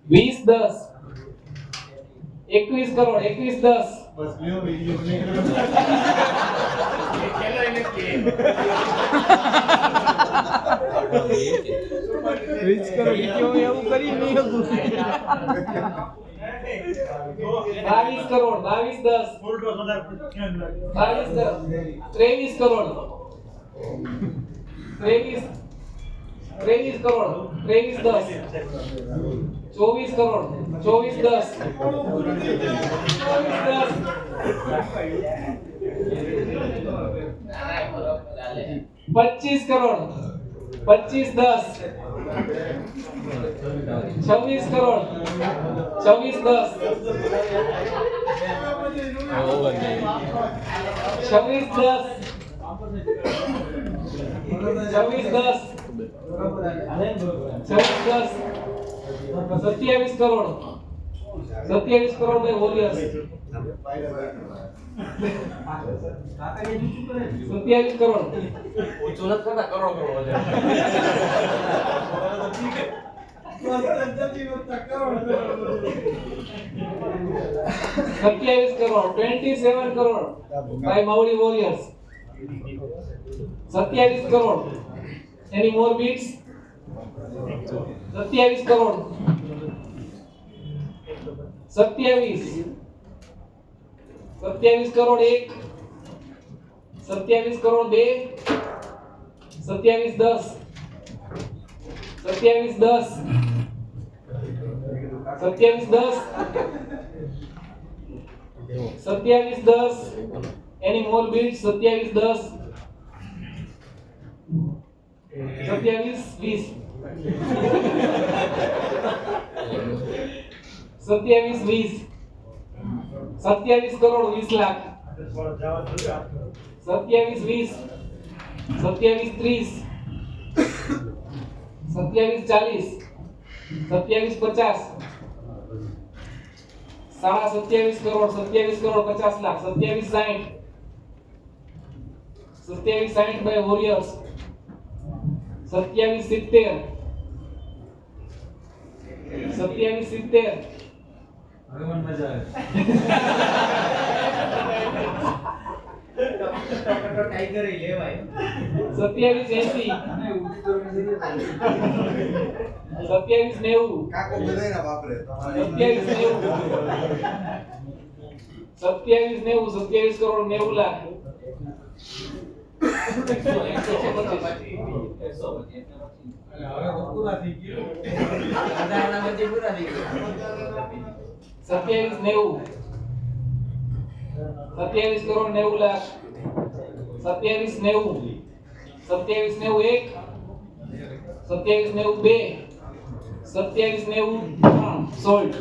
20 10 21 કરોડ 21 10 બસ લ્યો વિડિયો નહીં ખેલો એને કે 20 કરોડ કેવું એવું કરી નહીં હતું 22 કરોડ 22 10 ફોટો સદા 22 10 23 કરોડ 23 કરોડ 23 10 24 કરોડ 24 10 25 કરોડ 25 10 26 કરોડ 26 10 26 10 26 10 27 કરોડ 27 કરોડ બાય વોરિયર્સ 27 કરોડ ઓછું નથી કરતા કરોડ કરોડ વધે 27 crore 27 crore by Mavdi warriors 27 crore any more bids 27 crore 27 crore 1 27 crore 2 27 10 27 10 27 10 27 10 any more bids 27 10 27 20 27 20 27 crore 20 lakh 27 20 27 30 27 40 27 50 સાડા 27 કરોડ 50 લાખ 27 60 બાય વોરિયર્સ 27 70 હવે મને મજા આવે ટાઈગર ઈ લેવાય 27 80 કાકો બધાયના બાપરે તમારે 27 કરોડ 90 લાખ હવે પૂરા થઈ ગયો દાદાના બધે પૂરા થઈ ગયા 27 crore 90 lakh 27 90 27 90 1 27 90 2 27 90 3 sold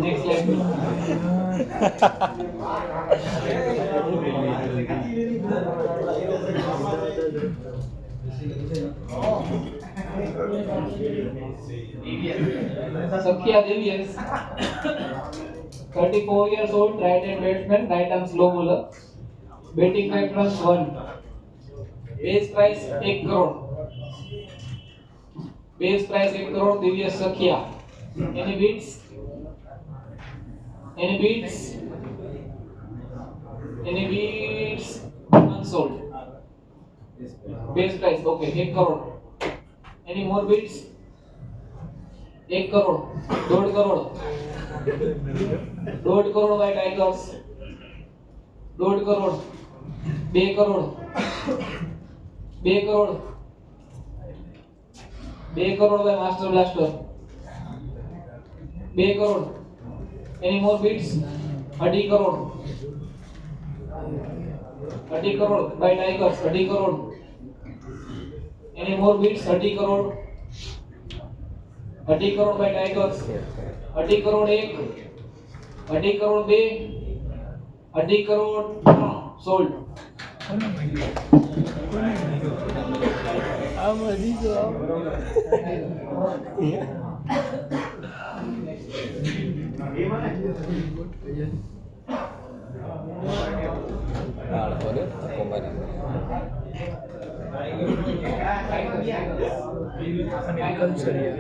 next line Sakya Devious, 34 years old, right-hand batsman, right-arm slow bowler. Batting 5 runs 1. Base price 1 crore. Base price 1 crore. Devious Sakya. Any bids? Any bids? Any bids? Unsold. Base price okay 1 crore. Any more bids? 1 crore 1.5 crore 1.5 crore by tigers 1.5 crore 2 crore 2 crore 2 crore by master blaster 2 crore any more bids 2.5 crore 2.5 crore by tigers 2.5 crore any more bids 2.5 crore 2.5 crore by tigers 2.5 crore 1 2.5 crore 2 2.5 crore sold અને કલસરિયા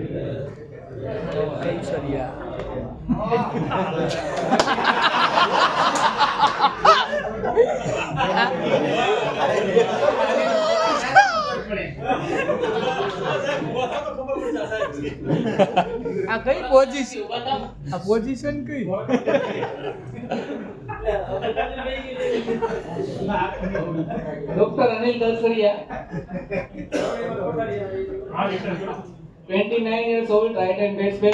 આ કઈ position આ position કઈ doctor Anil Dalsariya 29 years old, right hand batsman,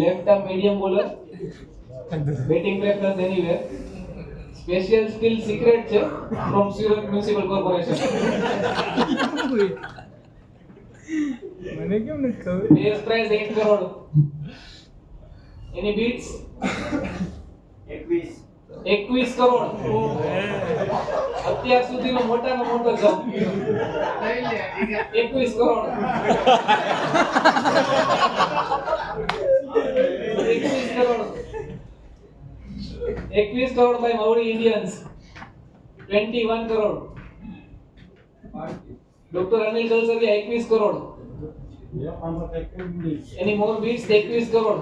left arm medium bowler, batting preference anywhere. Special skill secret છે from Surat Municipal Corporation. મને કેમ નથી ખબર Base price 1 crore. Any bids? 21 crore. અત્યાર સુધીનો મોટામાં મોટો જવાબ 21 crore. 21 crore. 21 crore by Maori Indians. 21 crore. Doctor Anil Kalsariya 21 crore. Any more bids? 21 crore.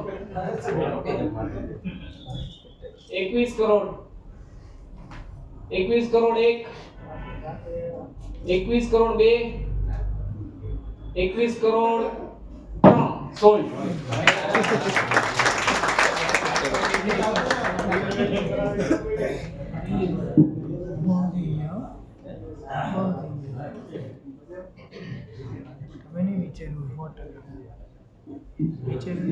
21 crore. 21 crore 1. 21 crore 2. 21 crore 3. Sold. મને વિચાર્યું હોટલ વિચાર્યું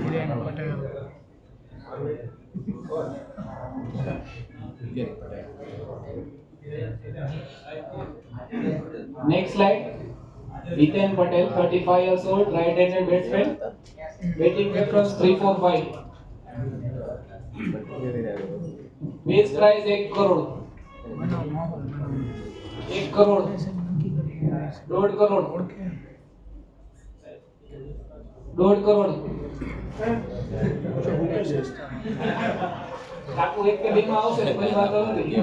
biryani hotel Next slide. Ethan Patel, 35 years old, right-handed batsman. Batting preference 3-4-5. Base price 1 crore. બનાવ માહોલ બનાવ 1 crore. નક્કી કરી 1.5 crore. ઓળખે 1.5 crore. કાકુ એક કે બેમાં આવશે તો કોઈ વાંધો નથી.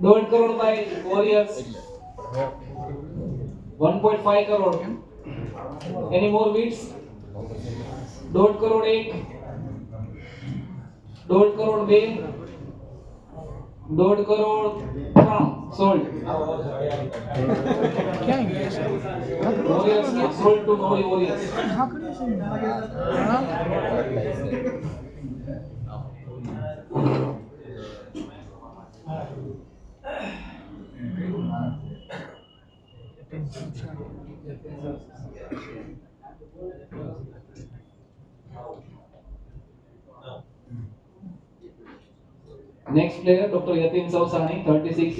1.5 crore by Warriors. 1.5 crore. Any more bids? 1.5 crore 1. 1.5 crore 2. 1.5 crore 3. Sold. ક્યાં ગયા છે Warriors sold to Maori Warriors. હા કર્યું છે હા Next player, Dr. Yatin Sausani, 36